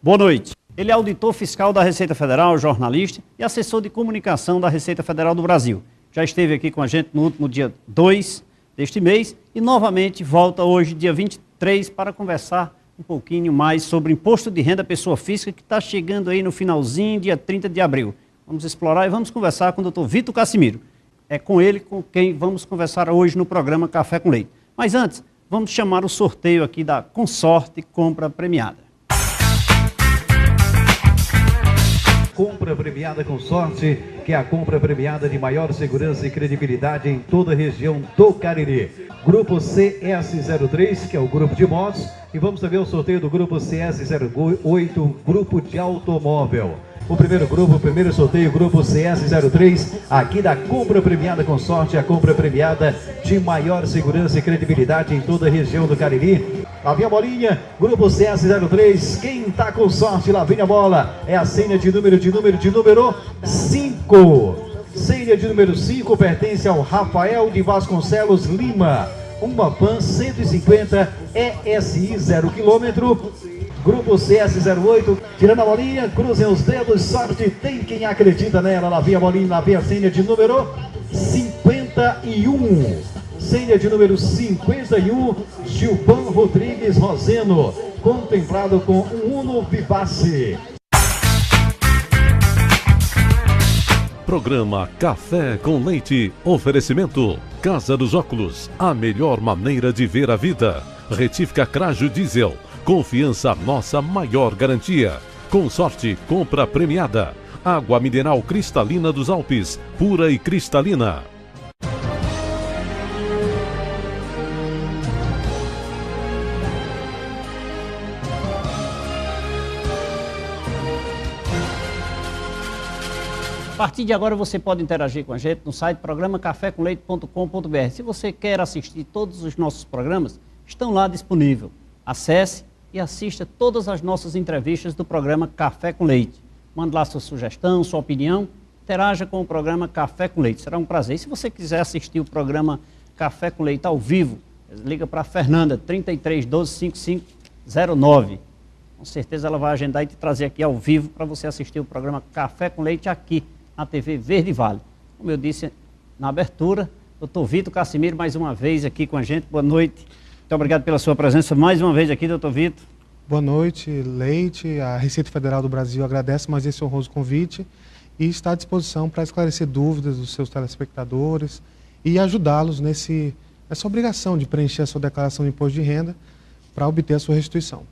Boa noite. Ele é auditor fiscal da Receita Federal, jornalista e assessor de comunicação da Receita Federal do Brasil. Já esteve aqui com a gente no último dia 2 deste mês e novamente volta hoje, dia 23, para conversar um pouquinho mais sobre o imposto de renda pessoa física que está chegando aí no finalzinho, dia 30 de abril. Vamos explorar e vamos conversar com o doutor Vitor Cassimiro. É com ele com quem vamos conversar hoje no programa Café com Leite. Mas antes, vamos chamar o sorteio aqui da Consorte Compra Premiada. Compra Premiada Consorte, que é a compra premiada de maior segurança e credibilidade em toda a região do Cariri. Grupo CS03, que é o grupo de motos, e vamos também ao sorteio do grupo CS08, grupo de automóvel. O primeiro grupo, o primeiro sorteio, grupo CS03, aqui da Compra Premiada Consorte, a compra premiada de maior segurança e credibilidade em toda a região do Cariri. Lá vem a bolinha, grupo CS03, quem tá com sorte, lá vem a bola, é a senha de número 5. Senha de número 5 pertence ao Rafael de Vasconcelos Lima, uma Pan 150 ESI 0 km. Grupo CS08, tirando a bolinha, cruzem os dedos, sorte, tem quem acredita nela. Lá vem a bolinha, lá vem a senha de número 51. Senha de número 51, Gilvan Rodrigues Roseno, contemplado com um Uno Vivace. Programa Café com Leite. Oferecimento Casa dos Óculos, a melhor maneira de ver a vida. Retífica Crajo Diesel, confiança, nossa maior garantia. Consorte Compra Premiada. Água mineral cristalina dos Alpes, pura e cristalina. A partir de agora você pode interagir com a gente no site programacafécomleite.com.br. Se você quer assistir todos os nossos programas, estão lá disponíveis. Acesse e assista todas as nossas entrevistas do programa Café com Leite. Mande lá sua sugestão, sua opinião, interaja com o programa Café com Leite. Será um prazer. E se você quiser assistir o programa Café com Leite ao vivo, liga para a Fernanda, 33 12 5509. Com certeza ela vai agendar e te trazer aqui ao vivo para você assistir o programa Café com Leite aqui na TV Verde Vale. Como eu disse na abertura, doutor Vitor Cassimiro mais uma vez aqui com a gente. Boa noite. Muito obrigado pela sua presença mais uma vez aqui, doutor Vitor. Boa noite, Leite. A Receita Federal do Brasil agradece mais esse honroso convite e está à disposição para esclarecer dúvidas dos seus telespectadores e ajudá-los nessa obrigação de preencher a sua declaração de imposto de renda para obter a sua restituição.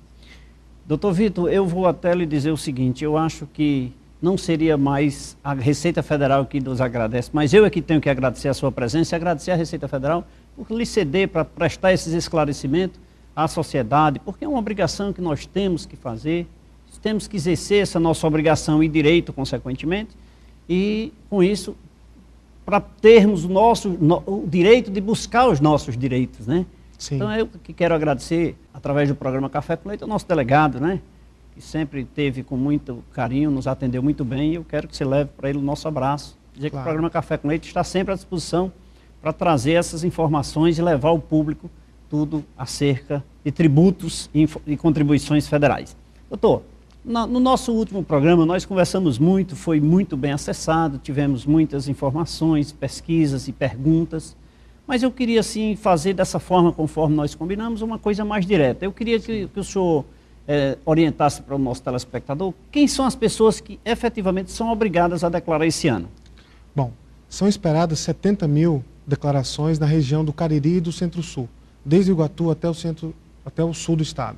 Doutor Vitor, eu vou até lhe dizer o seguinte, eu acho que não seria mais a Receita Federal que nos agradece, mas eu é que tenho que agradecer a sua presença e agradecer a Receita Federal por lhe ceder para prestar esses esclarecimentos à sociedade, porque é uma obrigação que nós temos que fazer, temos que exercer essa nossa obrigação e direito, consequentemente, e com isso, para termos o direito de buscar os nossos direitos, né? Sim. Então eu que quero agradecer, através do programa Café com Leite, ao nosso delegado, né? Que sempre teve com muito carinho, nos atendeu muito bem, e eu quero que você leve para ele o nosso abraço. Dizer que o programa Café com Leite está sempre à disposição para trazer essas informações e levar ao público tudo acerca de tributos e contribuições federais. Doutor, no nosso último programa nós conversamos muito, foi muito bem acessado, tivemos muitas informações, pesquisas e perguntas, mas eu queria sim fazer dessa forma, conforme nós combinamos, uma coisa mais direta. Eu queria que o senhor orientasse para o nosso telespectador quem são as pessoas que efetivamente são obrigadas a declarar esse ano. Bom, são esperadas 70 mil declarações na região do Cariri e do Centro-Sul, desde Iguatu até o sul do estado.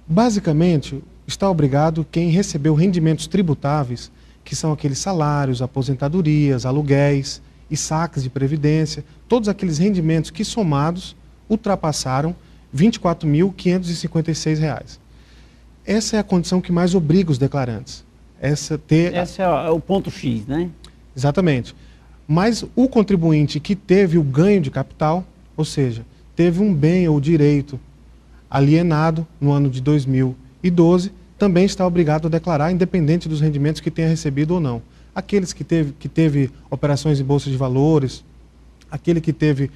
Basicamente, está obrigado quem recebeu rendimentos tributáveis, que são aqueles salários, aposentadorias, aluguéis e saques de previdência, todos aqueles rendimentos que somados ultrapassaram R$ 24.556. Essa é a condição que mais obriga os declarantes. Esse é o ponto X, né? Exatamente. Mas o contribuinte que teve o ganho de capital, ou seja, teve um bem ou direito alienado no ano de 2012, também está obrigado a declarar, independente dos rendimentos que tenha recebido ou não. Aqueles que teve operações em bolsa de valores, aquele que teve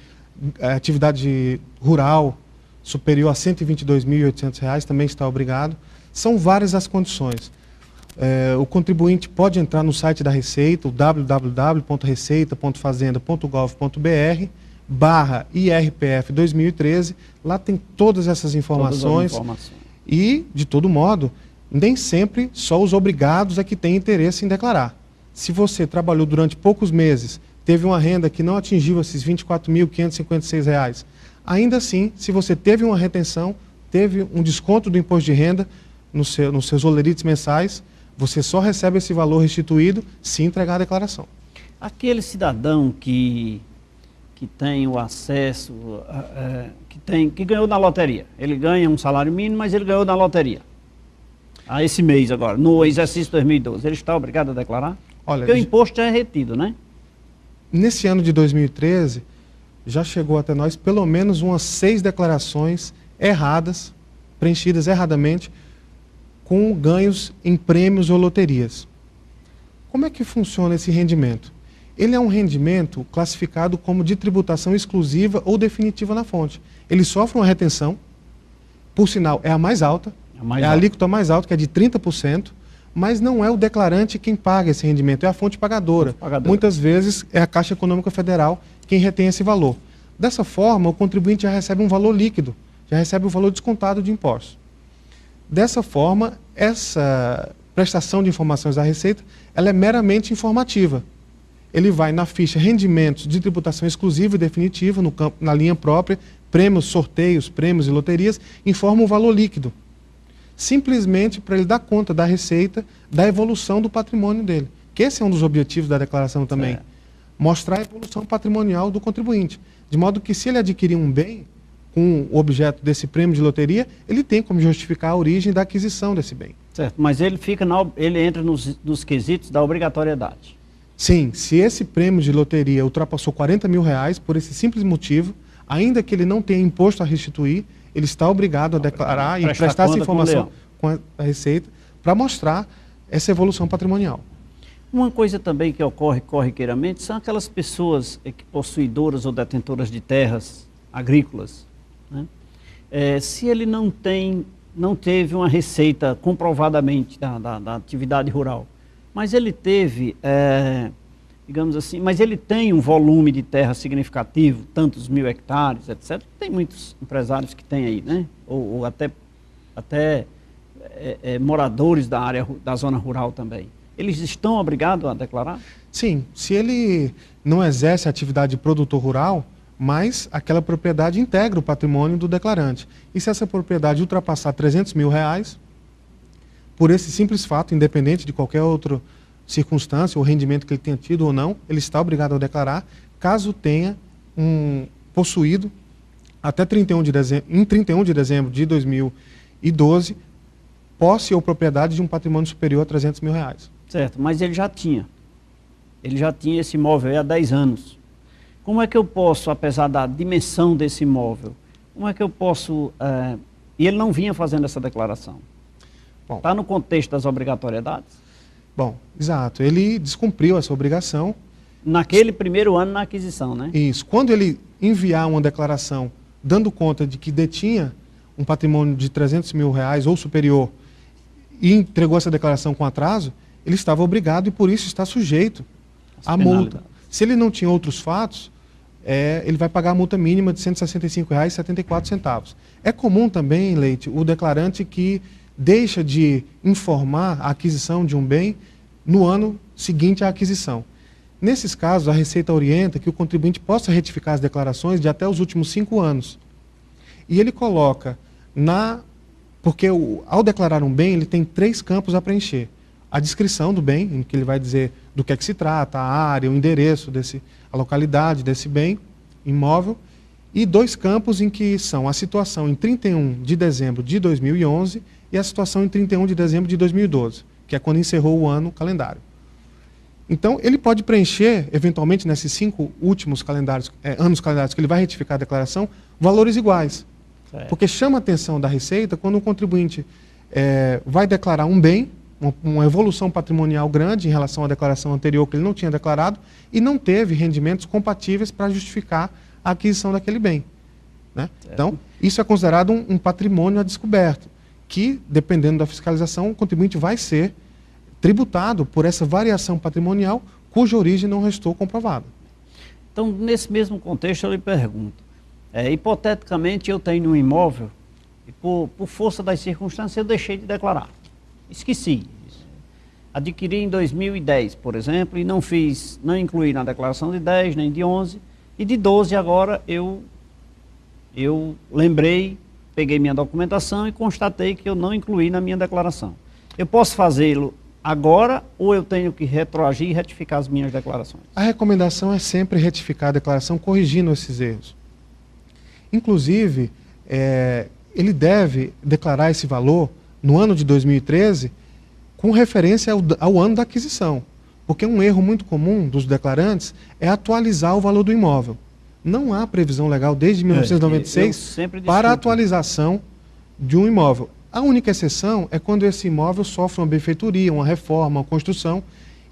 atividade rural superior a R$ 122.800 também está obrigado. São várias as condições. O contribuinte pode entrar no site da Receita, o www.receita.fazenda.gov.br/IRPF 2013. Lá tem todas essas informações. E, de todo modo, nem sempre só os obrigados é que têm interesse em declarar. Se você trabalhou durante poucos meses, teve uma renda que não atingiu esses R$ 24.556, ainda assim, se você teve uma retenção, teve um desconto do imposto de renda nos seus olerites mensais, você só recebe esse valor restituído se entregar a declaração. Aquele cidadão que tem o acesso, que ganhou na loteria, ele ganha um salário mínimo, mas ele ganhou na loteria. Esse mês agora, no exercício 2012, ele está obrigado a declarar? Olha, porque o imposto é retido, né? Nesse ano de 2013, já chegou até nós pelo menos umas 6 declarações erradas, preenchidas erradamente, com ganhos em prêmios ou loterias. Como é que funciona esse rendimento? Ele é um rendimento classificado como de tributação exclusiva ou definitiva na fonte. Ele sofre uma retenção, por sinal, é a mais alta, a alíquota mais alta, que é de 30%, mas não é o declarante quem paga esse rendimento, é a fonte pagadora. Muitas vezes é a Caixa Econômica Federal quem retém esse valor. Dessa forma, o contribuinte já recebe um valor líquido, já recebe o valor descontado de impostos. Dessa forma, essa prestação de informações da Receita, ela é meramente informativa. Ele vai na ficha rendimentos de tributação exclusiva e definitiva, no campo, na linha própria, prêmios, sorteios, prêmios e loterias, informa o valor líquido. Simplesmente para ele dar conta da Receita, da evolução do patrimônio dele. Que esse é um dos objetivos da declaração também. Mostrar a evolução patrimonial do contribuinte. De modo que se ele adquirir um bem com o objeto desse prêmio de loteria, ele tem como justificar a origem da aquisição desse bem. Certo, mas ele entra nos quesitos da obrigatoriedade. Sim, se esse prêmio de loteria ultrapassou R$40 mil, por esse simples motivo, ainda que ele não tenha imposto a restituir, ele está obrigado a declarar e prestar essa informação com a Receita para mostrar essa evolução patrimonial. Uma coisa também que ocorre corriqueiramente são aquelas pessoas possuidoras ou detentoras de terras agrícolas, né? Se ele não teve uma receita comprovadamente da atividade rural, mas ele teve, digamos assim, mas ele tem um volume de terra significativo, tantos mil hectares, etc. Tem muitos empresários que têm aí, né? Ou até moradores da área, da zona rural também. Eles estão obrigados a declarar? Sim, se ele não exerce a atividade de produtor rural, mas aquela propriedade integra o patrimônio do declarante. E se essa propriedade ultrapassar R$300 mil, por esse simples fato, independente de qualquer outra circunstância ou rendimento que ele tenha tido ou não, ele está obrigado a declarar, caso tenha possuído até 31 de dezembro de 2012, posse ou propriedade de um patrimônio superior a R$300 mil. Certo, mas ele já tinha esse imóvel aí há 10 anos. Como é que eu posso, apesar da dimensão desse imóvel, como é que eu posso... E ele não vinha fazendo essa declaração. Está no contexto das obrigatoriedades? Bom, exato. Ele descumpriu essa obrigação. Naquele primeiro ano na aquisição, né? Isso. Quando ele enviar uma declaração dando conta de que detinha um patrimônio de R$300 mil ou superior e entregou essa declaração com atraso, ele estava obrigado e por isso está sujeito à multa. Se ele não tinha outros fatos, ele vai pagar a multa mínima de R$ 165,74. É comum também, Leite, o declarante que deixa de informar a aquisição de um bem no ano seguinte à aquisição. Nesses casos, a Receita orienta que o contribuinte possa retificar as declarações de até os últimos 5 anos. E ele coloca porque ao declarar um bem, ele tem 3 campos a preencher. A descrição do bem, em que ele vai dizer do que é que se trata, a área, o endereço, a localidade desse bem imóvel, e 2 campos em que são a situação em 31 de dezembro de 2011 e a situação em 31 de dezembro de 2012, que é quando encerrou o ano calendário. Então, ele pode preencher, eventualmente, nesses 5 últimos anos calendários que ele vai retificar a declaração, valores iguais. Certo. Porque chama a atenção da Receita quando o contribuinte vai declarar um bem, uma evolução patrimonial grande em relação à declaração anterior que ele não tinha declarado e não teve rendimentos compatíveis para justificar a aquisição daquele bem, né? Então, isso é considerado um patrimônio a descoberto. que, dependendo da fiscalização, o contribuinte vai ser tributado por essa variação patrimonial cuja origem não restou comprovada. Então, nesse mesmo contexto, eu lhe pergunto, hipoteticamente eu tenho um imóvel e por força das circunstâncias eu deixei de declarar, esqueci. Adquiri em 2010, por exemplo, e não incluí na declaração de 10, nem de 11, e de 12 agora eu lembrei, peguei minha documentação e constatei que eu não incluí na minha declaração. Eu posso fazê-lo agora ou eu tenho que retroagir e retificar as minhas declarações? A recomendação é sempre retificar a declaração corrigindo esses erros. Inclusive, ele deve declarar esse valor no ano de 2013 com referência ao ano da aquisição. Porque um erro muito comum dos declarantes é atualizar o valor do imóvel. Não há previsão legal desde 1996 para a atualização de um imóvel. A única exceção é quando esse imóvel sofre uma benfeitoria, uma reforma, uma construção,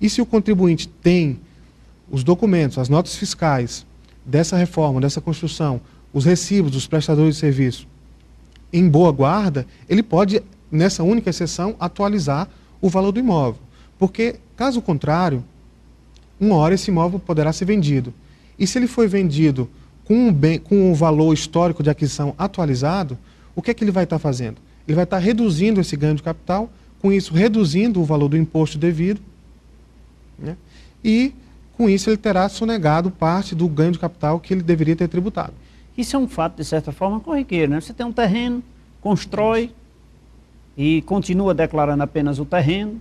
e se o contribuinte tem os documentos, as notas fiscais dessa reforma, dessa construção, os recibos dos prestadores de serviço em boa guarda, ele pode, nessa única exceção, atualizar o valor do imóvel. Porque, caso contrário, uma hora esse imóvel poderá ser vendido. E se ele foi vendido com o valor histórico de aquisição atualizado, o que é que ele vai estar fazendo? Ele vai estar reduzindo esse ganho de capital, com isso reduzindo o valor do imposto devido, né? E com isso ele terá sonegado parte do ganho de capital que ele deveria ter tributado. Isso é um fato, de certa forma, corriqueiro, né? Você tem um terreno, constrói e continua declarando apenas o terreno,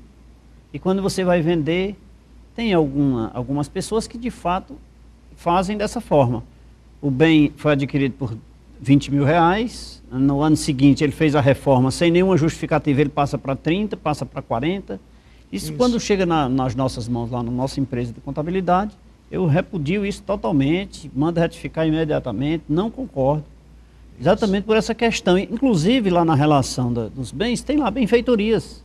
e quando você vai vender, tem algumas pessoas que de fato fazem dessa forma. O bem foi adquirido por 20 mil reais, no ano seguinte ele fez a reforma sem nenhuma justificativa, ele passa para 30, passa para 40. Isso quando chega nas nossas mãos, lá na nossa empresa de contabilidade, eu repudio isso totalmente, mando retificar imediatamente, não concordo. Exatamente por essa questão. Inclusive lá na relação dos bens, tem lá benfeitorias.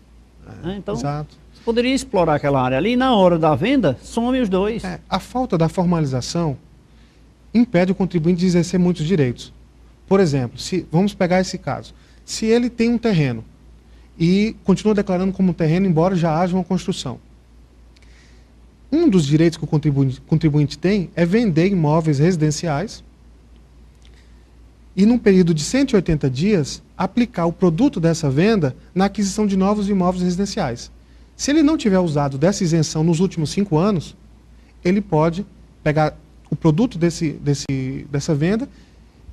Né? Então, exato. Você poderia explorar aquela área ali e na hora da venda, some os dois. A falta da formalização impede o contribuinte de exercer muitos direitos. Por exemplo, vamos pegar esse caso. Se ele tem um terreno e continua declarando como terreno, embora já haja uma construção. Um dos direitos que o contribuinte tem é vender imóveis residenciais e, num período de 180 dias, aplicar o produto dessa venda na aquisição de novos imóveis residenciais. Se ele não tiver usado dessa isenção nos últimos 5 anos, ele pode pegar o produto dessa venda,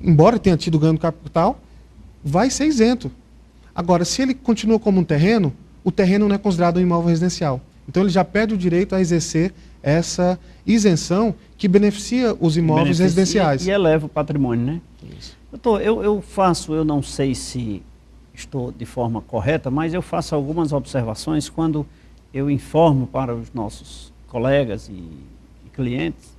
embora tenha tido ganho de capital, vai ser isento. Agora, se ele continua como um terreno, o terreno não é considerado um imóvel residencial. Então ele já perde o direito a exercer essa isenção que beneficia os imóveis residenciais. E eleva o patrimônio, né? Isso. Eu não sei se estou de forma correta, mas eu faço algumas observações quando eu informo para os nossos colegas e clientes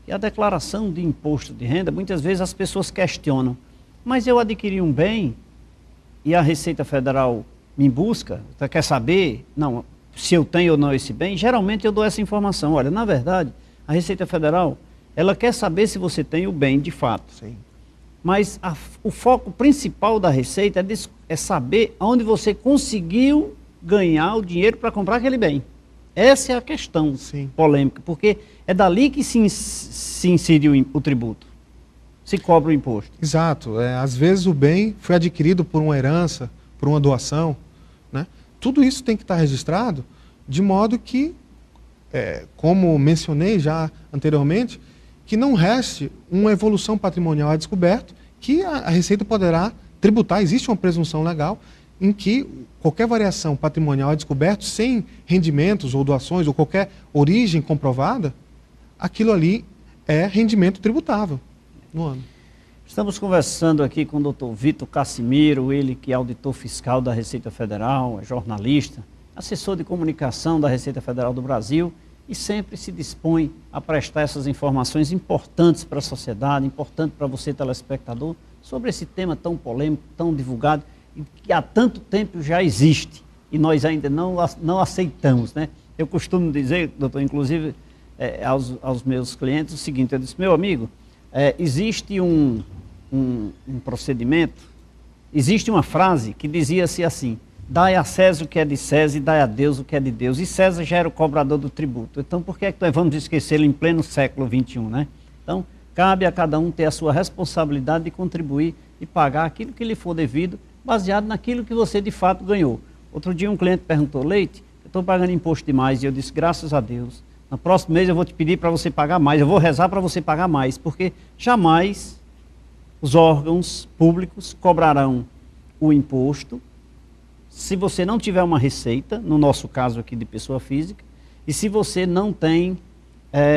que a declaração de imposto de renda, muitas vezes as pessoas questionam, mas eu adquiri um bem e a Receita Federal me busca, quer saber, não, se eu tenho ou não esse bem, geralmente eu dou essa informação. Olha, na verdade, a Receita Federal, ela quer saber se você tem o bem de fato. Sim. Mas o foco principal da Receita é saber onde você conseguiu ganhar o dinheiro para comprar aquele bem. Essa é a questão polêmica, porque é dali que se insere o tributo, se cobra o imposto. Exato. Às vezes o bem foi adquirido por uma herança, por uma doação, né? Tudo isso tem que estar registrado de modo que, como mencionei já anteriormente, que não reste uma evolução patrimonial a descoberto que a Receita poderá tributar. Existe uma presunção legal em que qualquer variação patrimonial a descoberto, sem rendimentos ou doações ou qualquer origem comprovada, aquilo ali é rendimento tributável no ano. Estamos conversando aqui com o Dr. Vitor Cassimiro, ele que é auditor fiscal da Receita Federal, é jornalista, assessor de comunicação da Receita Federal do Brasil e sempre se dispõe a prestar essas informações importantes para a sociedade, importante para você, telespectador, sobre esse tema tão polêmico, tão divulgado e que há tanto tempo já existe e nós ainda não aceitamos, né? Eu costumo dizer, doutor, inclusive aos meus clientes o seguinte, eu disse, meu amigo, existe um procedimento existe uma frase que dizia-se assim: dai a César o que é de César e dai a Deus o que é de Deus. E César já era o cobrador do tributo. Então, por que é que nós vamos esquecê-lo em pleno século XXI, né? Então, cabe a cada um ter a sua responsabilidade de contribuir e pagar aquilo que lhe for devido, baseado naquilo que você de fato ganhou. Outro dia um cliente perguntou: Leite, eu estou pagando imposto demais. E eu disse: graças a Deus, no próximo mês eu vou te pedir para você pagar mais, eu vou rezar para você pagar mais, porque jamais os órgãos públicos cobrarão o imposto se você não tiver uma receita, no nosso caso aqui de pessoa física, e se você não tem,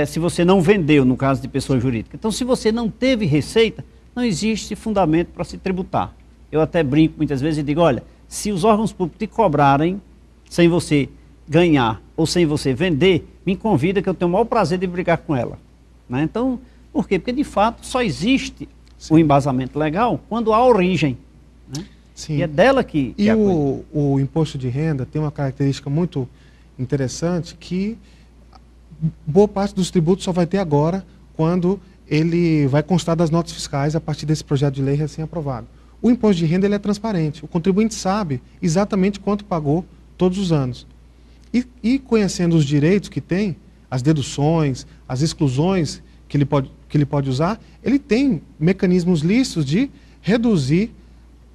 se você não vendeu, no caso de pessoa jurídica. Então, se você não teve receita, não existe fundamento para se tributar. Eu até brinco muitas vezes e digo: olha, se os órgãos públicos te cobrarem sem você ganhar ou sem você vender, me convida que eu tenho o maior prazer de brigar com ela. Né? Então, por quê? Porque de fato só existe o embasamento legal quando há origem. Né? Sim. E é dela que e a coisa. o imposto de renda tem uma característica muito interessante, que boa parte dos tributos só vai ter agora, quando ele vai constar das notas fiscais a partir desse projeto de lei recém-aprovado. O imposto de renda ele é transparente, o contribuinte sabe exatamente quanto pagou todos os anos. E conhecendo os direitos que tem, as deduções, as exclusões que ele pode usar, ele tem mecanismos lícitos de reduzir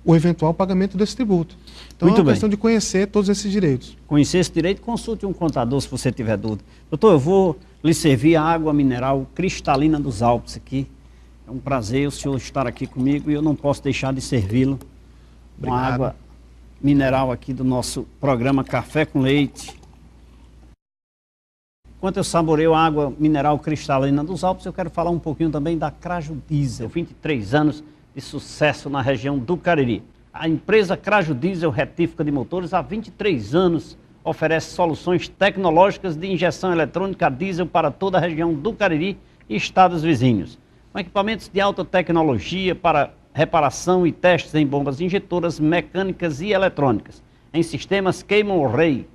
o eventual pagamento desse tributo. Então Muito é uma bem. questão de conhecer todos esses direitos. Conhecer esse direito, consulte um contador se você tiver dúvida. Doutor, eu vou lhe servir a água mineral cristalina dos Alpes aqui. É um prazer o senhor estar aqui comigo e eu não posso deixar de servi-lo. Uma Obrigado. água mineral aqui do nosso programa Café com Leite. Enquanto eu saboreio a água mineral cristalina dos Alpes, eu quero falar um pouquinho também da Craju Diesel. 23 anos de sucesso na região do Cariri. A empresa Craju Diesel Retífica de Motores, há 23 anos, oferece soluções tecnológicas de injeção eletrônica a diesel para toda a região do Cariri e estados vizinhos. Com equipamentos de alta tecnologia para reparação e testes em bombas injetoras mecânicas e eletrônicas, em sistemas queima-ray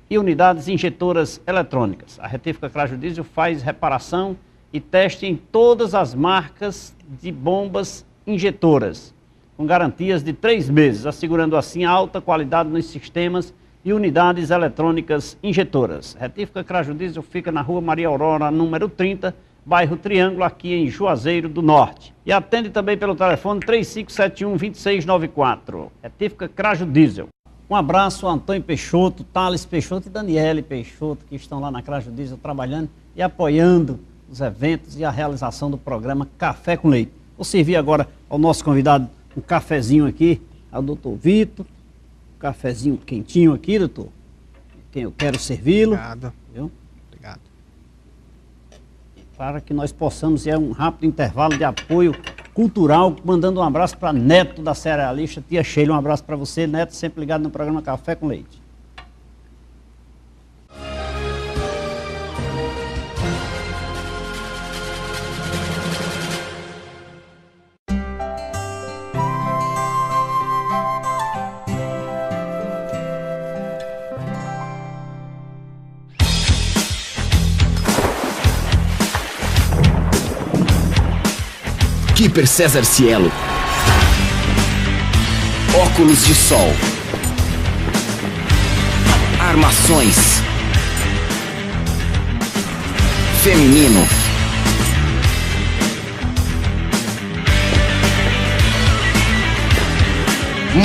e unidades injetoras eletrônicas. A Retífica Craju Diesel faz reparação e teste em todas as marcas de bombas injetoras, com garantias de 3 meses, assegurando assim alta qualidade nos sistemas e unidades eletrônicas injetoras. Retífica Craju Diesel fica na Rua Maria Aurora, número 30, bairro Triângulo, aqui em Juazeiro do Norte. E atende também pelo telefone 3571-2694. Retífica Craju Diesel. Um abraço a Antônio Peixoto, Thales Peixoto e Daniele Peixoto, que estão lá na Craju Diesel trabalhando e apoiando os eventos e a realização do programa Café com Leite. Vou servir agora ao nosso convidado um cafezinho aqui, ao doutor Vitor. Um cafezinho quentinho aqui, doutor. Quem eu quero servi-lo. Obrigado. Viu? Obrigado. Para que nós possamos ir a um rápido intervalo de apoio cultural, mandando um abraço para Neto da cerealista, tia Sheila, um abraço para você, Neto, sempre ligado no programa Café com Leite. Keeper César Cielo. Óculos de sol. Armações. Feminino.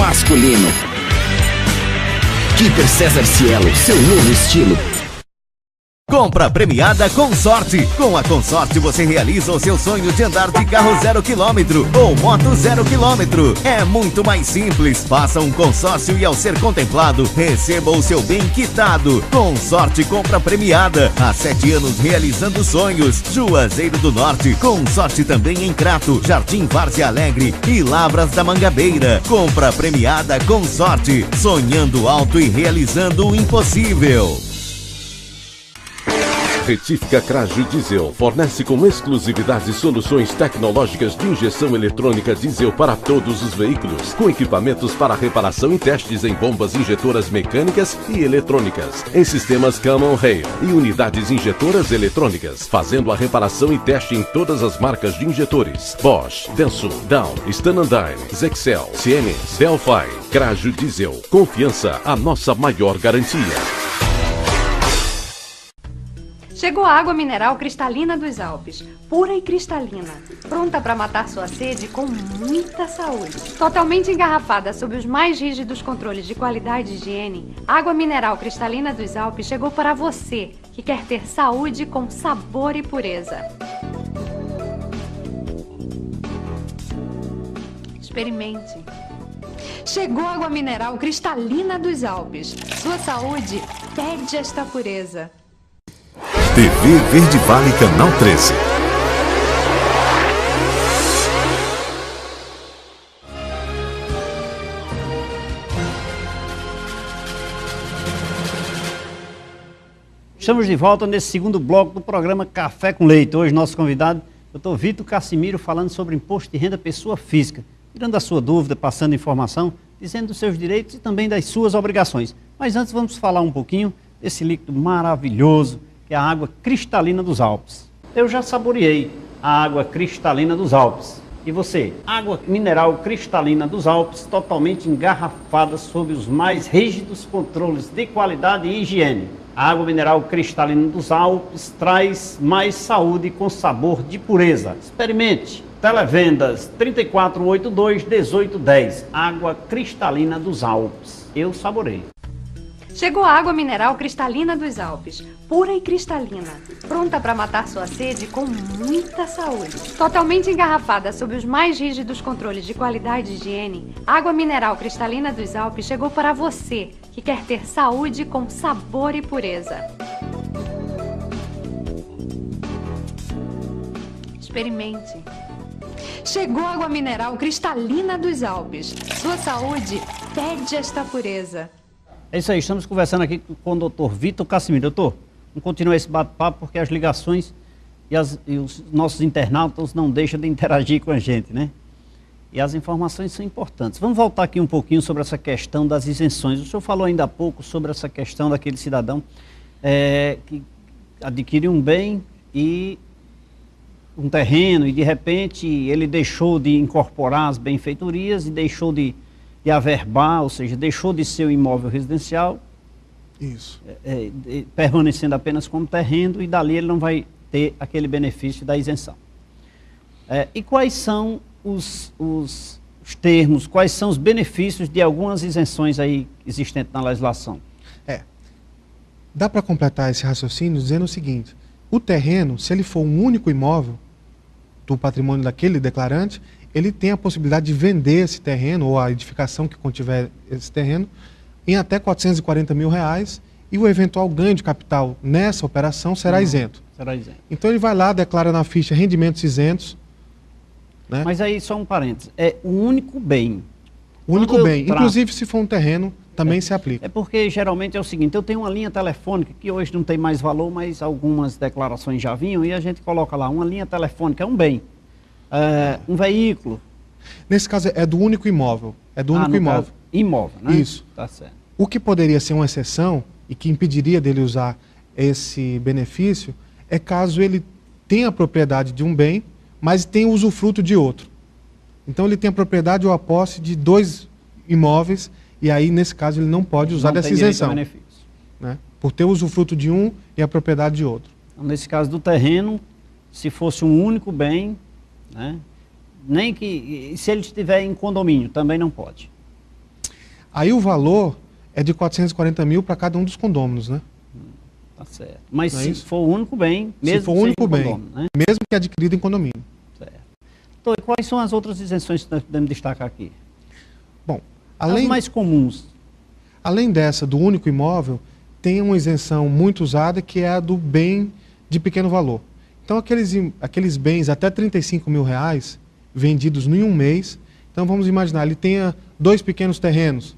Masculino. Keeper César Cielo, seu novo estilo. Compra premiada Consorte. Com a Consorte você realiza o seu sonho de andar de carro 0 km ou moto 0 km. É muito mais simples. Faça um consórcio e ao ser contemplado, receba o seu bem quitado. Consorte compra premiada. Há 7 anos realizando sonhos. Juazeiro do Norte. Consorte também em Crato, Jardim Várzea Alegre e Lavras da Mangabeira. Compra premiada Consorte. Sonhando alto e realizando o impossível. Retífica Cragio Diesel fornece com exclusividade soluções tecnológicas de injeção eletrônica diesel para todos os veículos, com equipamentos para reparação e testes em bombas injetoras mecânicas e eletrônicas, em sistemas Common Rail e unidades injetoras eletrônicas, fazendo a reparação e teste em todas as marcas de injetores: Bosch, Denso, Down, Stanandine, Zexel, Siemens, Delphi. Cragio Diesel, confiança, a nossa maior garantia. Chegou a água mineral cristalina dos Alpes, pura e cristalina, pronta para matar sua sede com muita saúde. Totalmente engarrafada sob os mais rígidos controles de qualidade e higiene, a água mineral cristalina dos Alpes chegou para você, que quer ter saúde com sabor e pureza. Experimente. Chegou a água mineral cristalina dos Alpes. Sua saúde pede esta pureza. TV Verde Vale, Canal 13. Estamos de volta nesse segundo bloco do programa Café com Leite. Hoje nosso convidado, Dr. Vitor Cassimiro, falando sobre imposto de renda pessoa física, tirando a sua dúvida, passando informação, dizendo dos seus direitos e também das suas obrigações. Mas antes vamos falar um pouquinho desse líquido maravilhoso, que é a água cristalina dos Alpes. Eu já saboreei a água cristalina dos Alpes. E você? Água mineral cristalina dos Alpes, totalmente engarrafada sob os mais rígidos controles de qualidade e higiene. A água mineral cristalina dos Alpes traz mais saúde com sabor de pureza. Experimente. Televendas 3482-1810. Água cristalina dos Alpes. Eu saborei. Chegou a água mineral cristalina dos Alpes, pura e cristalina, pronta para matar sua sede com muita saúde. Totalmente engarrafada sob os mais rígidos controles de qualidade e higiene, a água mineral cristalina dos Alpes chegou para você, que quer ter saúde com sabor e pureza. Experimente. Chegou a água mineral cristalina dos Alpes. Sua saúde pede esta pureza. É isso aí, estamos conversando aqui com o Dr. Vitor Cassimiro. Doutor, vamos continuar esse bate-papo porque as ligações e os nossos internautas não deixam de interagir com a gente, né? E as informações são importantes. Vamos voltar aqui um pouquinho sobre essa questão das isenções. O senhor falou ainda há pouco sobre essa questão daquele cidadão que adquire um bem e um terreno e de repente ele deixou de incorporar as benfeitorias e deixou de averbar, ou seja, deixou de ser um imóvel residencial, Isso. Permanecendo apenas como terreno, e dali ele não vai ter aquele benefício da isenção. E quais são os termos, quais são os benefícios de algumas isenções aí existentes na legislação? Dá para completar esse raciocínio dizendo o seguinte: o terreno, se ele for um único imóvel do patrimônio daquele declarante, ele tem a possibilidade de vender esse terreno, ou a edificação que contiver esse terreno, em até R$440 mil, e o eventual ganho de capital nessa operação será isento. Será isento. Então ele vai lá, declara na ficha rendimentos isentos. Né? Mas aí só um parênteses, é o único bem. O único bem, inclusive se for um terreno, também se aplica. É porque geralmente é o seguinte, eu tenho uma linha telefônica, que hoje não tem mais valor, mas algumas declarações já vinham, e a gente coloca lá, uma linha telefônica é um bem. Um veículo. Nesse caso é do único imóvel. É do único imóvel. Caso, imóvel, né? Isso. Tá certo. O que poderia ser uma exceção e que impediria dele usar esse benefício é caso ele tenha a propriedade de um bem, mas tenha usufruto de outro. Então ele tem a propriedade ou a posse de dois imóveis e aí nesse caso ele não pode usar dessa isenção. Né? Por ter o usufruto de um e a propriedade de outro. Então, nesse caso do terreno, se fosse um único bem, né? Nem que, se ele estiver em condomínio, também não pode. Aí o valor é de 440 mil para cada um dos condôminos, né? Tá certo. Mas não se for o único bem, mesmo se for o único bem, condômino, né? mesmo que adquirido em condomínio. Certo. Então, e quais são as outras isenções que nós podemos destacar aqui? Bom, as mais comuns. Além dessa do único imóvel, tem uma isenção muito usada que é a do bem de pequeno valor. Então aqueles bens até 35 mil reais vendidos em um mês, então vamos imaginar, ele tenha 2 pequenos terrenos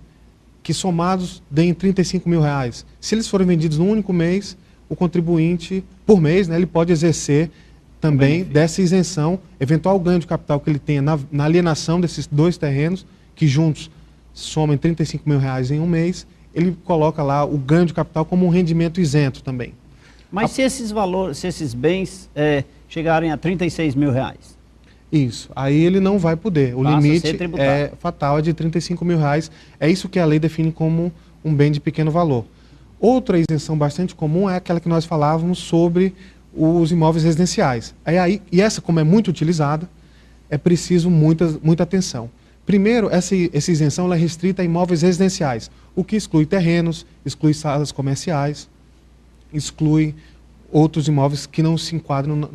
que somados deem 35 mil reais. Se eles forem vendidos num único mês, o contribuinte, por mês, né, ele pode exercer também dessa isenção, eventual ganho de capital que ele tenha na alienação desses 2 terrenos, que juntos somem R$35 mil em um mês, ele coloca lá o ganho de capital como um rendimento isento também. Mas se esses valores, se esses bens chegarem a R$36 mil? Isso, aí ele não vai poder. O limite é fatal, é de R$35 mil. É isso que a lei define como um bem de pequeno valor. Outra isenção bastante comum é aquela que nós falávamos sobre os imóveis residenciais. E essa, como é muito utilizada, é preciso muita atenção. Primeiro, essa isenção ela é restrita a imóveis residenciais, o que exclui terrenos, exclui salas comerciais, exclui outros imóveis que não se enquadram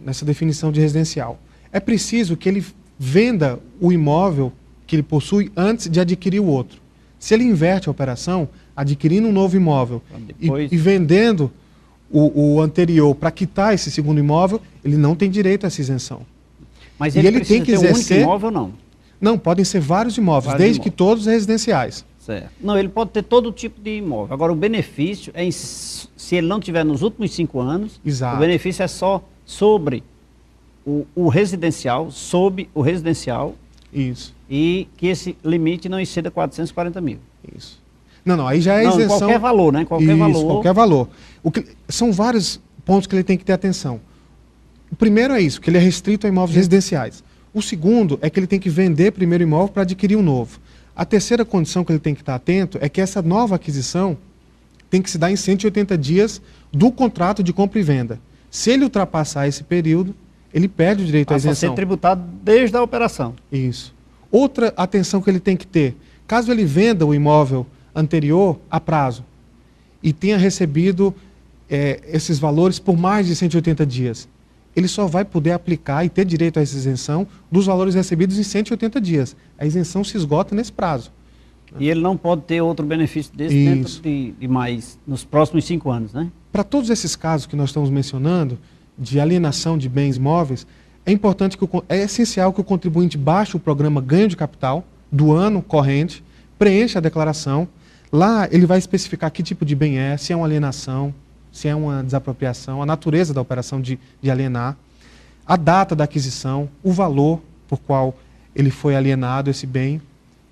nessa definição de residencial. É preciso que ele venda o imóvel que ele possui antes de adquirir o outro. Se ele inverte a operação, adquirindo um novo imóvel e vendendo o anterior para quitar esse segundo imóvel, ele não tem direito a essa isenção. Mas ele tem que exercer um único imóvel ou não? Não, podem ser vários imóveis, desde que todos residenciais. Certo. Não, ele pode ter todo tipo de imóvel. Agora, o benefício, se ele não tiver nos últimos 5 anos, exato, o benefício é só sobre o residencial, sob o residencial. Isso. E que esse limite não exceda R$440 mil. Isso. Não, aí já é isenção. Qualquer valor, né? Qualquer valor. Qualquer valor. São vários pontos que ele tem que ter atenção. O primeiro é isso, que ele é restrito a imóveis residenciais. O segundo é que ele tem que vender primeiro imóvel para adquirir um novo. A terceira condição que ele tem que estar atento é que essa nova aquisição tem que se dar em 180 dias do contrato de compra e venda. Se ele ultrapassar esse período, ele perde o direito à isenção. Passa a ser tributado desde a operação. Isso. Outra atenção que ele tem que ter, caso ele venda o imóvel anterior a prazo e tenha recebido esses valores por mais de 180 dias, ele só vai poder aplicar e ter direito a essa isenção dos valores recebidos em 180 dias. A isenção se esgota nesse prazo. E ele não pode ter outro benefício desse dentro de mais, nos próximos 5 anos, né? Para todos esses casos que nós estamos mencionando, de alienação de bens móveis, é essencial que o contribuinte baixe o programa Ganho de Capital do ano corrente, preencha a declaração. Lá ele vai especificar que tipo de bem é, se é uma alienação, se é uma desapropriação, a natureza da operação de alienar, a data da aquisição, o valor por qual ele foi alienado esse bem,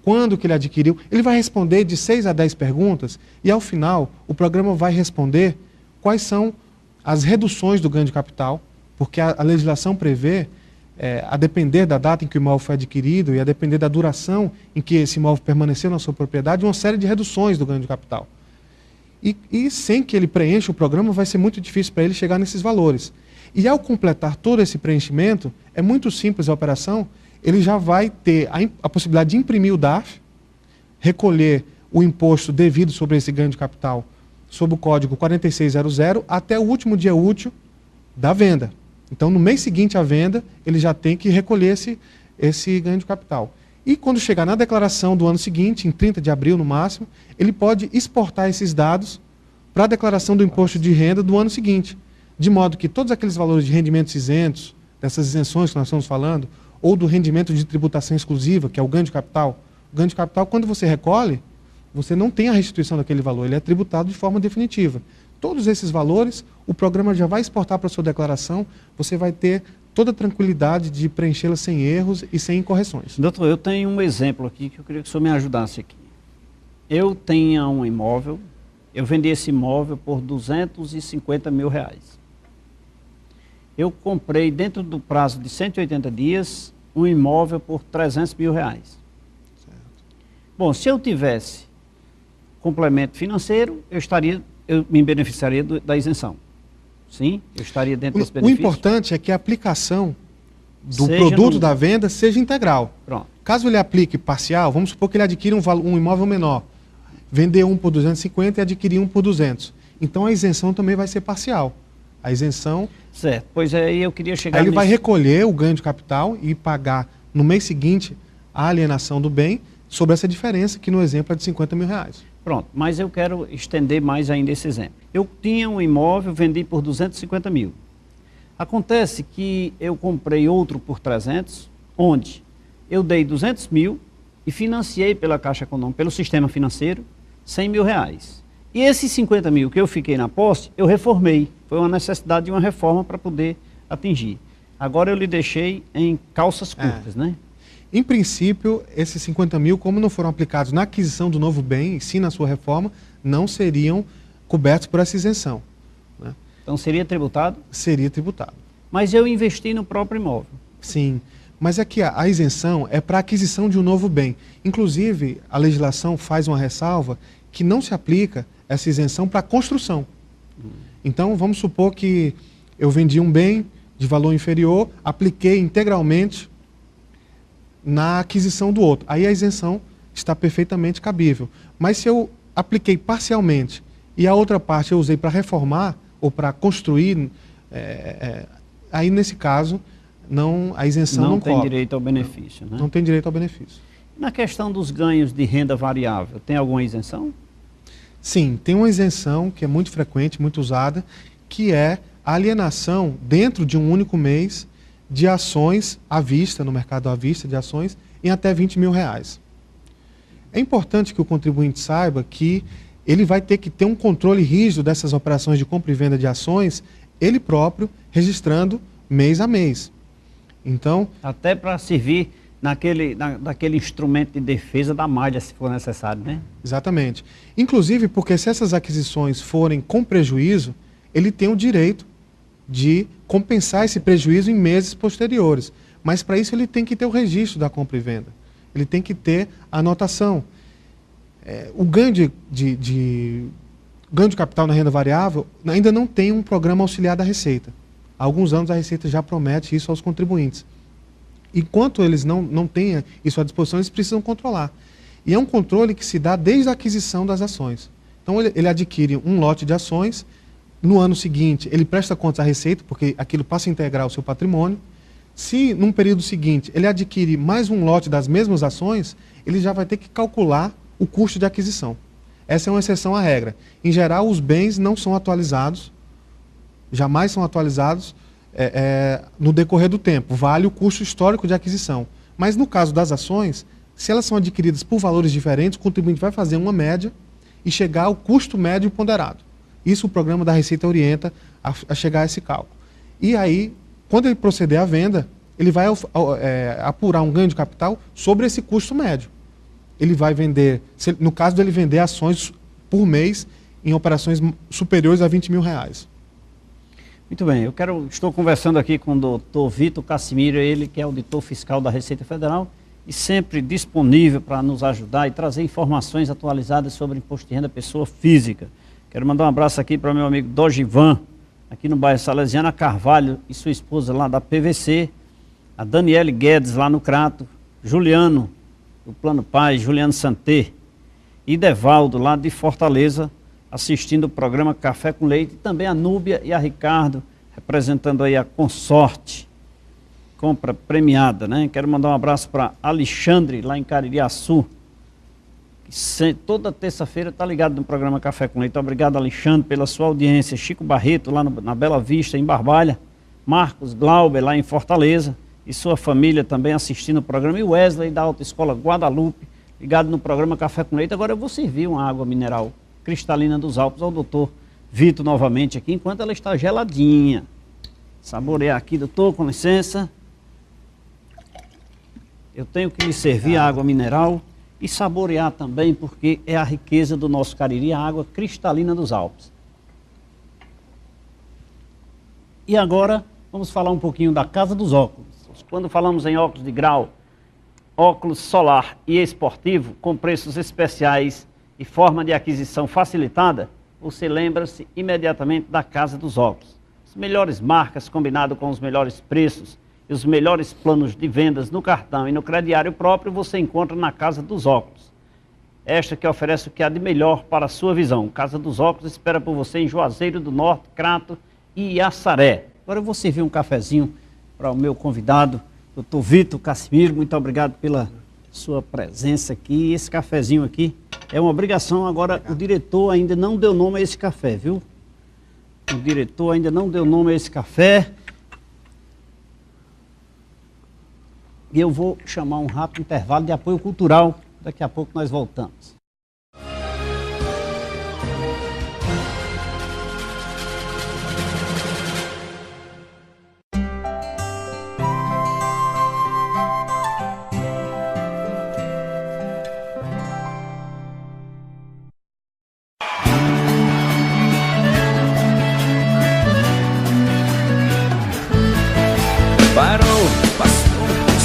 quando que ele adquiriu. Ele vai responder de 6 a 10 perguntas e, ao final, o programa vai responder quais são as reduções do ganho de capital, porque a legislação prevê, a depender da data em que o imóvel foi adquirido e a depender da duração em que esse imóvel permaneceu na sua propriedade, uma série de reduções do ganho de capital. E sem que ele preencha o programa, vai ser muito difícil para ele chegar nesses valores. E ao completar todo esse preenchimento, é muito simples a operação, ele já vai ter a possibilidade de imprimir o DARF, recolher o imposto devido sobre esse ganho de capital sob o código 4600 até o último dia útil da venda. Então, no mês seguinte à venda, ele já tem que recolher esse ganho de capital. E quando chegar na declaração do ano seguinte, em 30 de abril no máximo, ele pode exportar esses dados para a declaração do imposto de renda do ano seguinte. De modo que todos aqueles valores de rendimentos isentos, dessas isenções que nós estamos falando, ou do rendimento de tributação exclusiva, que é o ganho de capital. O ganho de capital, quando você recolhe, você não tem a restituição daquele valor, ele é tributado de forma definitiva. Todos esses valores, o programa já vai exportar para a sua declaração, você vai ter toda a tranquilidade de preenchê-la sem erros e sem incorreções. Doutor, eu tenho um exemplo aqui que eu queria que o senhor me ajudasse aqui. Eu tenho um imóvel, eu vendi esse imóvel por R$250 mil. Eu comprei dentro do prazo de 180 dias um imóvel por R$300 mil. Certo. Bom, se eu tivesse complemento financeiro, eu me beneficiaria da isenção. Sim, eu estaria dentro desse benefício. O importante é que a aplicação do produto da venda seja integral. Pronto. Caso ele aplique parcial, vamos supor que ele adquira um imóvel menor, vender um por 250 e adquirir um por 200. Então a isenção também vai ser parcial. A isenção... Certo, pois aí eu queria chegar Aí ele vai recolher o ganho de capital e pagar no mês seguinte a alienação do bem sobre essa diferença, que no exemplo é de R$50 mil. Pronto, mas eu quero estender mais ainda esse exemplo. Eu tinha um imóvel, vendi por 250 mil. Acontece que eu comprei outro por 300, onde eu dei 200 mil e financiei pela Caixa Econômica, pelo sistema financeiro, 100 mil reais. E esses 50 mil que eu fiquei na posse, eu reformei. Foi uma necessidade de uma reforma para poder atingir. Agora eu lhe deixei em calças curtas, né? Em princípio, esses 50 mil, como não foram aplicados na aquisição do novo bem, e sim na sua reforma, não seriam cobertos por essa isenção. Né? Então seria tributado? Seria tributado. Mas eu investi no próprio imóvel. Sim, mas aqui a isenção é para a aquisição de um novo bem. Inclusive, a legislação faz uma ressalva que não se aplica essa isenção para a construção. Então, vamos supor que eu vendi um bem de valor inferior, apliquei integralmente na aquisição do outro. Aí a isenção está perfeitamente cabível. Mas se eu apliquei parcialmente e a outra parte eu usei para reformar ou para construir, aí nesse caso a isenção não tem cobre. direito ao benefício, né? Não tem direito ao benefício. Na questão dos ganhos de renda variável, tem alguma isenção? Sim, tem uma isenção que é muito frequente, muito usada, que é a alienação dentro de um único mês de ações à vista, no mercado à vista de ações, em até R$20 mil. É importante que o contribuinte saiba que ele vai ter que ter um controle rígido dessas operações de compra e venda de ações, ele próprio, registrando mês a mês. Então, até para servir naquele instrumento de defesa da malha, se for necessário, né? Exatamente. Inclusive porque se essas aquisições forem com prejuízo, ele tem o direito de compensar esse prejuízo em meses posteriores. Mas para isso ele tem que ter o registro da compra e venda. Ele tem que ter a anotação. O ganho ganho de capital na renda variável ainda não tem um programa auxiliar da Receita. Há alguns anos a Receita já promete isso aos contribuintes. Enquanto eles não tenham isso à disposição, eles precisam controlar. E é um controle que se dá desde a aquisição das ações. Então ele adquire um lote de ações, no ano seguinte ele presta contas à Receita, porque aquilo passa a integrar o seu patrimônio. Se num período seguinte ele adquire mais um lote das mesmas ações, ele já vai ter que calcular o custo de aquisição. Essa é uma exceção à regra. Em geral, os bens não são atualizados, jamais são atualizados no decorrer do tempo. Vale o custo histórico de aquisição. Mas no caso das ações, se elas são adquiridas por valores diferentes, o contribuinte vai fazer uma média e chegar ao custo médio ponderado. Isso o programa da Receita orienta a chegar a esse cálculo. E aí, quando ele proceder à venda, ele vai apurar um ganho de capital sobre esse custo médio. Ele vai vender, no caso dele vender ações por mês em operações superiores a R$20 mil. Muito bem, estou conversando aqui com o doutor Vitor Cassimiro, ele que é auditor fiscal da Receita Federal e sempre disponível para nos ajudar e trazer informações atualizadas sobre imposto de renda pessoa física. Quero mandar um abraço aqui para meu amigo Dogivan, aqui no bairro Salesiana Carvalho e sua esposa lá da PVC, a Daniele Guedes lá no Crato, Juliano do Plano Paz, Juliano Santé e Devaldo lá de Fortaleza, assistindo o programa Café com Leite, e também a Núbia e a Ricardo, representando aí a Consorte, compra premiada, né? Quero mandar um abraço para Alexandre, lá em Caririaçu, que toda terça-feira está ligado no programa Café com Leite. Obrigado, Alexandre, pela sua audiência. Chico Barreto, lá na Bela Vista, em Barbalha, Marcos Glauber, lá em Fortaleza, e sua família também assistindo o programa, e Wesley, da Autoescola Guadalupe, ligado no programa Café com Leite. Agora eu vou servir uma água mineral cristalina dos Alpes ao doutor Vitor novamente aqui, enquanto ela está geladinha. Saborear aqui, doutor, com licença. Eu tenho que lhe servir a água mineral e saborear também, porque é a riqueza do nosso Cariri, a água cristalina dos Alpes. E agora vamos falar um pouquinho da Casa dos Óculos. Quando falamos em óculos de grau, óculos solar e esportivo, com preços especiais e forma de aquisição facilitada, você lembra-se imediatamente da Casa dos Óculos. As melhores marcas combinado com os melhores preços e os melhores planos de vendas no cartão e no crediário próprio você encontra na Casa dos Óculos. Esta que oferece o que há de melhor para a sua visão. Casa dos Óculos espera por você em Juazeiro do Norte, Crato e Assaré. Agora eu vou servir um cafezinho para o meu convidado, doutor Vitor Cassimiro. Muito obrigado pela sua presença aqui. Esse cafezinho aqui é uma obrigação. Agora, o diretor ainda não deu nome a esse café, viu? O diretor ainda não deu nome a esse café. E eu vou chamar um rápido intervalo de apoio cultural. Daqui a pouco nós voltamos.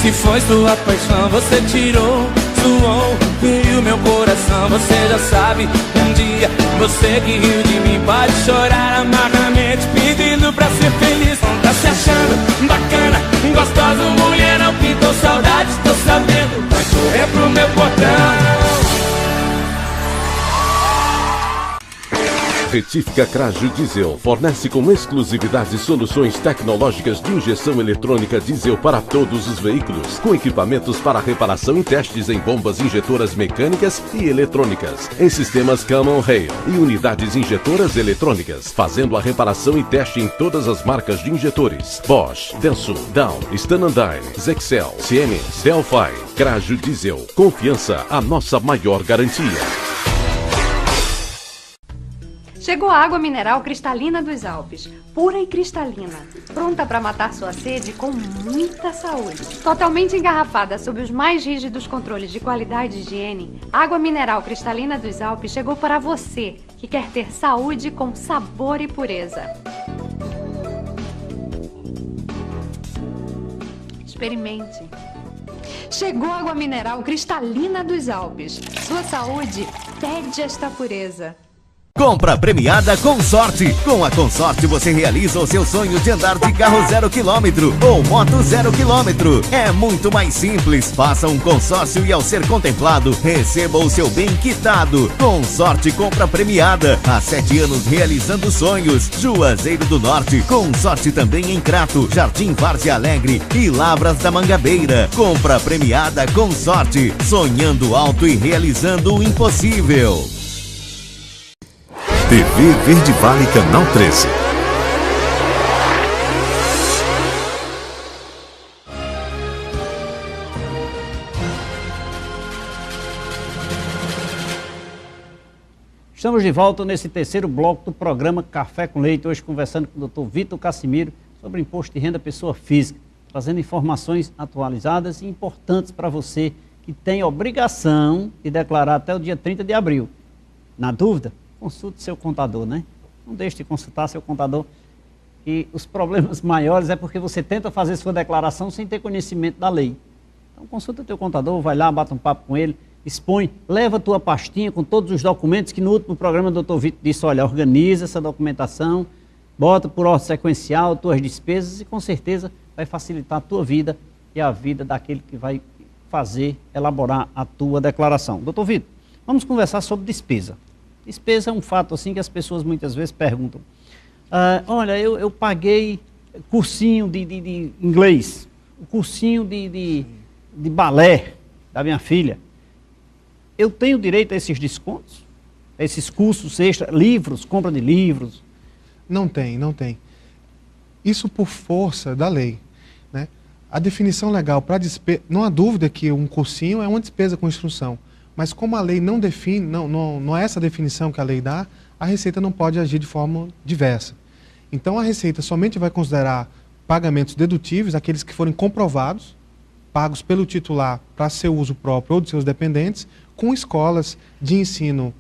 Se foi sua paixão, você tirou, suou, feriu meu coração, você já sabe. Um dia você que riu de mim pode chorar amargamente, pedindo pra ser feliz. Tá se achando bacana, gostosa, mulher, não pintou saudade, tô sabendo, vai correr pro meu portão. Retífica Crajo Diesel fornece com exclusividade soluções tecnológicas de injeção eletrônica diesel para todos os veículos, com equipamentos para reparação e testes em bombas injetoras mecânicas e eletrônicas, em sistemas Common Rail e unidades injetoras eletrônicas, fazendo a reparação e teste em todas as marcas de injetores: Bosch, Denso, Dow, Stanandine, Zexel, Siemens, Delphi. Crajo Diesel, confiança, a nossa maior garantia. Chegou a água mineral cristalina dos Alpes, pura e cristalina, pronta para matar sua sede com muita saúde. Totalmente engarrafada sob os mais rígidos controles de qualidade e higiene, a água mineral cristalina dos Alpes chegou para você que quer ter saúde com sabor e pureza. Experimente. Chegou a água mineral cristalina dos Alpes. Sua saúde pede esta pureza. Compra premiada Consorte. Com a Consorte você realiza o seu sonho de andar de carro 0 km ou moto 0 km. É muito mais simples. Faça um consórcio e ao ser contemplado, receba o seu bem quitado. Consorte compra premiada. Há 7 anos realizando sonhos. Juazeiro do Norte. Consorte também em Crato, Jardim Várzea Alegre e Lavras da Mangabeira. Compra premiada Consorte. Sonhando alto e realizando o impossível. TV Verde Vale, Canal 13. Estamos de volta nesse terceiro bloco do programa Café com Leite, hoje conversando com o Dr. Vitor Cassimiro sobre imposto de renda pessoa física, trazendo informações atualizadas e importantes para você que tem obrigação de declarar até o dia 30 de abril. Na dúvida, consulte seu contador, né? Não deixe de consultar seu contador. E os problemas maiores é porque você tenta fazer sua declaração sem ter conhecimento da lei. Então consulta teu contador, vai lá, bate um papo com ele, expõe, leva a tua pastinha com todos os documentos que no último programa o Dr. Vitor disse, olha, organiza essa documentação, bota por ordem sequencial tuas despesas e com certeza vai facilitar a tua vida e a vida daquele que vai fazer, elaborar a tua declaração. Dr. Vitor, vamos conversar sobre despesa. Despesa é um fato assim que as pessoas muitas vezes perguntam. Olha, eu paguei cursinho de inglês, cursinho de balé da minha filha. Eu tenho direito a esses descontos? A esses cursos extra, livros, compra de livros? Não tem, não tem. Isso por força da lei, né? A definição legal para despesa, não há dúvida que um cursinho é uma despesa com instrução. Mas como a lei não define, não é essa definição que a lei dá, a Receita não pode agir de forma diversa. Então a Receita somente vai considerar pagamentos dedutíveis, aqueles que forem comprovados, pagos pelo titular para seu uso próprio ou de seus dependentes, com escolas de ensino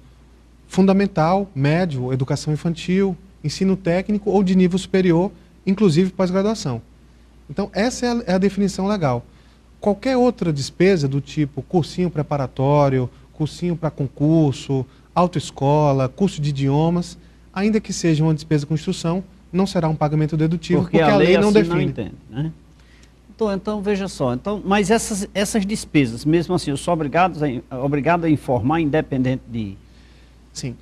fundamental, médio, educação infantil, ensino técnico ou de nível superior, inclusive pós-graduação. Então essa é a definição legal. Qualquer outra despesa do tipo cursinho preparatório, cursinho para concurso, autoescola, curso de idiomas, ainda que seja uma despesa com instrução, não será um pagamento dedutível, porque a lei não assim define. Não entende, né? Então, veja só, mas essas despesas, mesmo assim, eu sou obrigado a informar, independente de... Sim.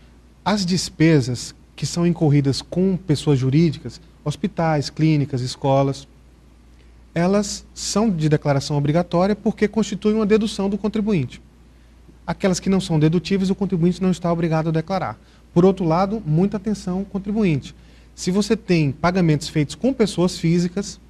As despesas que são incorridas com pessoas jurídicas, hospitais, clínicas, escolas, elas são de declaração obrigatória porque constituem uma dedução do contribuinte. Aquelas que não são dedutíveis, o contribuinte não está obrigado a declarar. Por outro lado, muita atenção, contribuinte. Se você tem pagamentos feitos com pessoas físicas,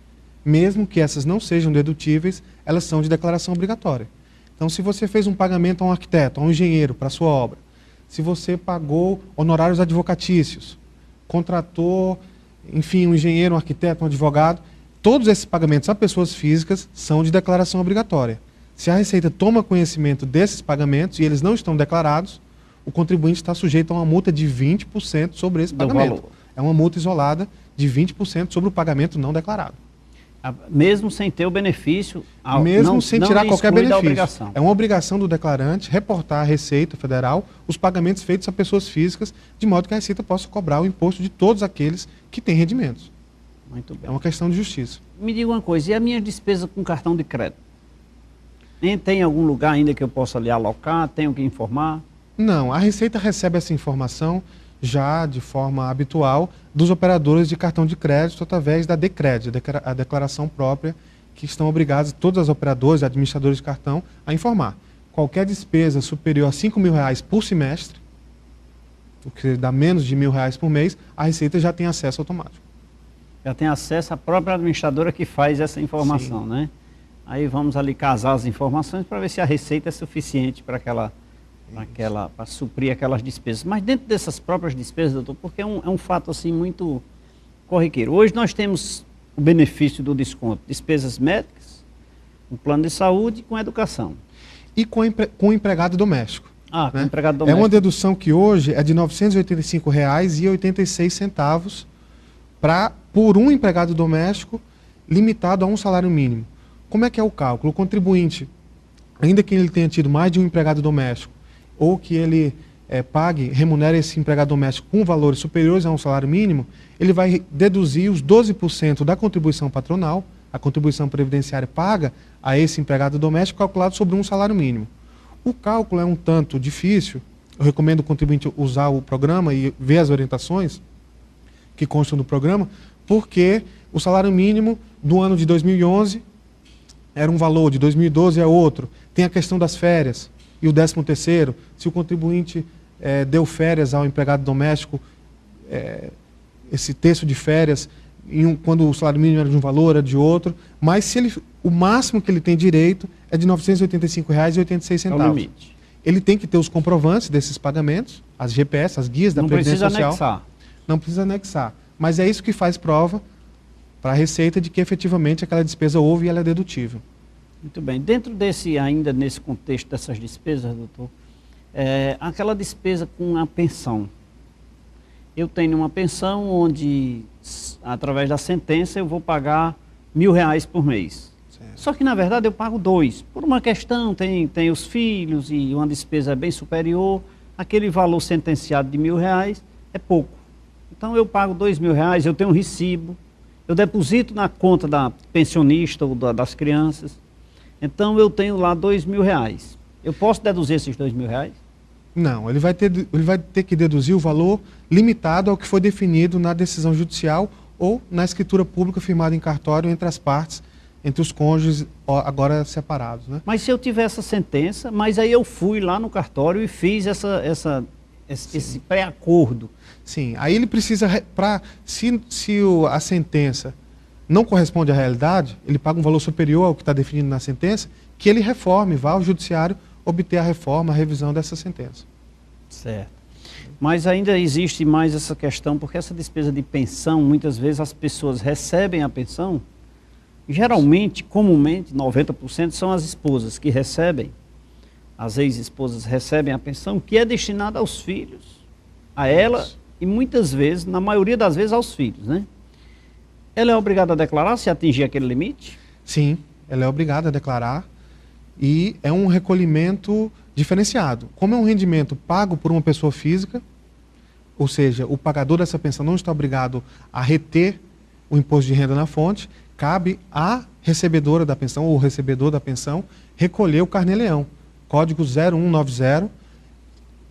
mesmo que essas não sejam dedutíveis, elas são de declaração obrigatória. Então, se você fez um pagamento a um arquiteto, a um engenheiro para a sua obra, se você pagou honorários advocatícios, contratou, enfim, um engenheiro, um arquiteto, um advogado, todos esses pagamentos a pessoas físicas são de declaração obrigatória. Se a Receita toma conhecimento desses pagamentos e eles não estão declarados, o contribuinte está sujeito a uma multa de 20% sobre esse pagamento. É uma multa isolada de 20% sobre o pagamento não declarado. Mesmo sem ter o benefício, mesmo sem tirar qualquer benefício. Obrigação. É uma obrigação do declarante reportar à Receita Federal os pagamentos feitos a pessoas físicas, de modo que a Receita possa cobrar o imposto de todos aqueles que têm rendimentos. Muito bem. É uma questão de justiça. Me diga uma coisa, e a minha despesa com cartão de crédito? Tem algum lugar ainda que eu possa ali alocar? Tenho que informar? Não, a Receita recebe essa informação já de forma habitual dos operadores de cartão de crédito através da DECRED, a declaração própria, que estão obrigados, todos os operadores, administradores de cartão, a informar. Qualquer despesa superior a R$5 mil por semestre, o que dá menos de R$1.000 por mês, a Receita já tem acesso automático. Já tem acesso à própria administradora que faz essa informação, né? Aí vamos ali casar as informações para ver se a receita é suficiente para suprir aquelas despesas. Mas dentro dessas próprias despesas, doutor, porque é um fato assim muito corriqueiro. Hoje nós temos o benefício do desconto, despesas médicas, um plano de saúde com educação. E com o empregado doméstico. Com o empregado doméstico. É uma dedução que hoje é de R$ 985,86 por um empregado doméstico limitado a um salário mínimo. Como é que é o cálculo? O contribuinte, ainda que ele tenha tido mais de um empregado doméstico, ou que ele remunere esse empregado doméstico com valores superiores a um salário mínimo, ele vai deduzir os 12% da contribuição patronal, a contribuição previdenciária paga a esse empregado doméstico, calculado sobre um salário mínimo. O cálculo é um tanto difícil, eu recomendo o contribuinte usar o programa e ver as orientações que constam do programa, porque o salário mínimo do ano de 2011 era um valor, de 2012 é outro. Tem a questão das férias e o 13º. Se o contribuinte deu férias ao empregado doméstico, esse terço de férias, quando o salário mínimo era de um valor, era de outro. Mas o máximo que ele tem direito é de R$ 985,86. É o limite. Ele tem que ter os comprovantes desses pagamentos, as GPS, as guias da Previdência Social. Não precisa anexar. Mas é isso que faz prova para a Receita de que efetivamente aquela despesa houve e ela é dedutível. Muito bem. Dentro ainda nesse contexto dessas despesas, doutor, aquela despesa com a pensão. Eu tenho uma pensão onde, através da sentença, eu vou pagar R$1.000 por mês. Certo. Só que, na verdade, eu pago 2. Por uma questão, tem os filhos e uma despesa bem superior, aquele valor sentenciado de R$1.000 é pouco. Então, eu pago R$2.000, eu tenho um recibo, eu deposito na conta da pensionista ou das crianças. Então, eu tenho lá R$2.000. Eu posso deduzir esses R$2.000? Não, ele vai ter que deduzir o valor limitado ao que foi definido na decisão judicial ou na escritura pública firmada em cartório entre as partes, entre os cônjuges agora separados, né? Mas se eu tiver essa sentença, mas aí eu fui lá no cartório e fiz esse pré-acordo. Sim, aí ele precisa, se a sentença não corresponde à realidade, ele paga um valor superior ao que está definido na sentença, que ele reforme, vá ao judiciário obter a reforma, a revisão dessa sentença. Certo. Mas ainda existe mais essa questão, porque essa despesa de pensão, muitas vezes as pessoas recebem a pensão, geralmente, comumente, 90% são as esposas que recebem, as ex-esposas recebem a pensão, que é destinada aos filhos, a ela e muitas vezes, na maioria das vezes, aos filhos, né? Ela é obrigada a declarar se atingir aquele limite? Sim, ela é obrigada a declarar e é um recolhimento diferenciado. Como é um rendimento pago por uma pessoa física, ou seja, o pagador dessa pensão não está obrigado a reter o imposto de renda na fonte, cabe à recebedora da pensão ou recebedor da pensão recolher o carnê-leão, código 0190,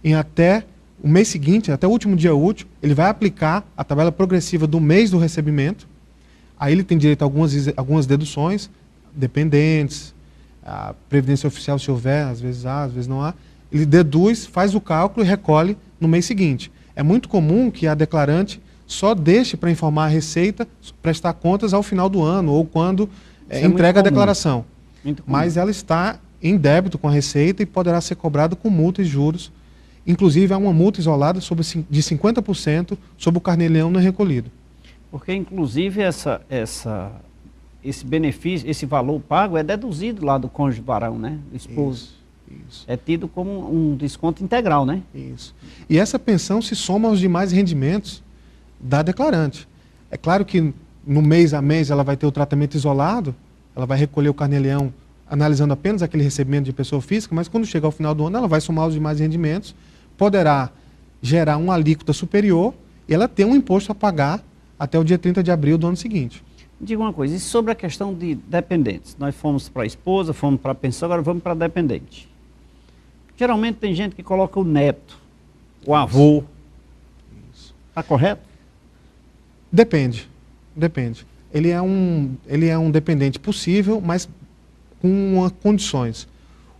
e até o mês seguinte, até o último dia útil, ele vai aplicar a tabela progressiva do mês do recebimento. Aí ele tem direito a algumas deduções, dependentes, a previdência oficial se houver, às vezes há, às vezes não há. Ele deduz, faz o cálculo e recolhe no mês seguinte. É muito comum que a declarante só deixe para informar a Receita prestar contas ao final do ano ou quando entrega a declaração. Mas ela está em débito com a Receita e poderá ser cobrada com multa e juros. Inclusive, há uma multa isolada de 50% sobre o carnê-leão não recolhido. Porque, inclusive, esse benefício, esse valor pago é deduzido lá do cônjuge varão, né? Do esposo. Isso. É tido como um desconto integral, né? Isso. E essa pensão se soma aos demais rendimentos da declarante. É claro que no mês a mês ela vai ter o tratamento isolado, ela vai recolher o carnê-leão analisando apenas aquele recebimento de pessoa física, mas quando chegar ao final do ano ela vai somar os demais rendimentos, poderá gerar uma alíquota superior e ela tem um imposto a pagar até o dia 30 de abril do ano seguinte. Diga uma coisa, e sobre a questão de dependentes? Nós fomos para a esposa, fomos para a pensão, agora vamos para dependente. Geralmente tem gente que coloca o neto, o avô. Está correto? Depende. Ele é um dependente possível, mas com condições.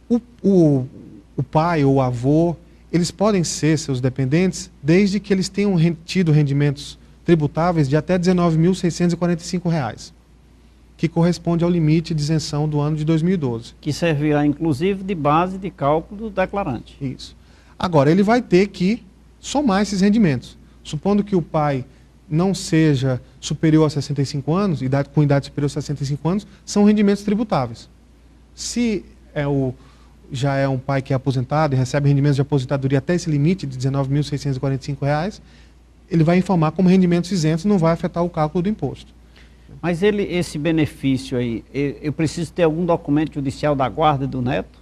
O pai ou o avô, eles podem ser seus dependentes desde que eles tenham tido rendimentos tributáveis de até R$ 19.645, que corresponde ao limite de isenção do ano de 2012. Que servirá, inclusive, de base de cálculo do declarante. Isso. Agora, ele vai ter que somar esses rendimentos. Supondo que o pai não seja superior a 65 anos, com idade superior a 65 anos, são rendimentos tributáveis. Se já é um pai que é aposentado e recebe rendimentos de aposentadoria até esse limite de R$ 19.645, ele vai informar como rendimentos isentos e não vai afetar o cálculo do imposto. Mas esse benefício aí, eu preciso ter algum documento judicial da guarda do neto?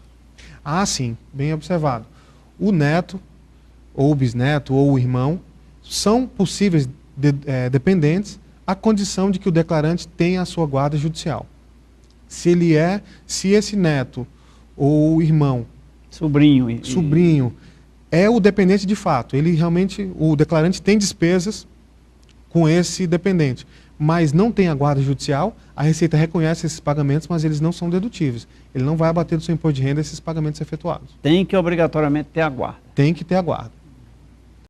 Ah, sim, bem observado. O neto, ou o bisneto, ou o irmão, são possíveis dependentes à condição de que o declarante tenha a sua guarda judicial. Se esse neto ou o irmão, sobrinho é o dependente de fato, o declarante tem despesas com esse dependente, mas não tem a guarda judicial, a Receita reconhece esses pagamentos, mas eles não são dedutíveis. Ele não vai abater do seu imposto de renda esses pagamentos efetuados. Tem que obrigatoriamente ter a guarda. Tem que ter a guarda.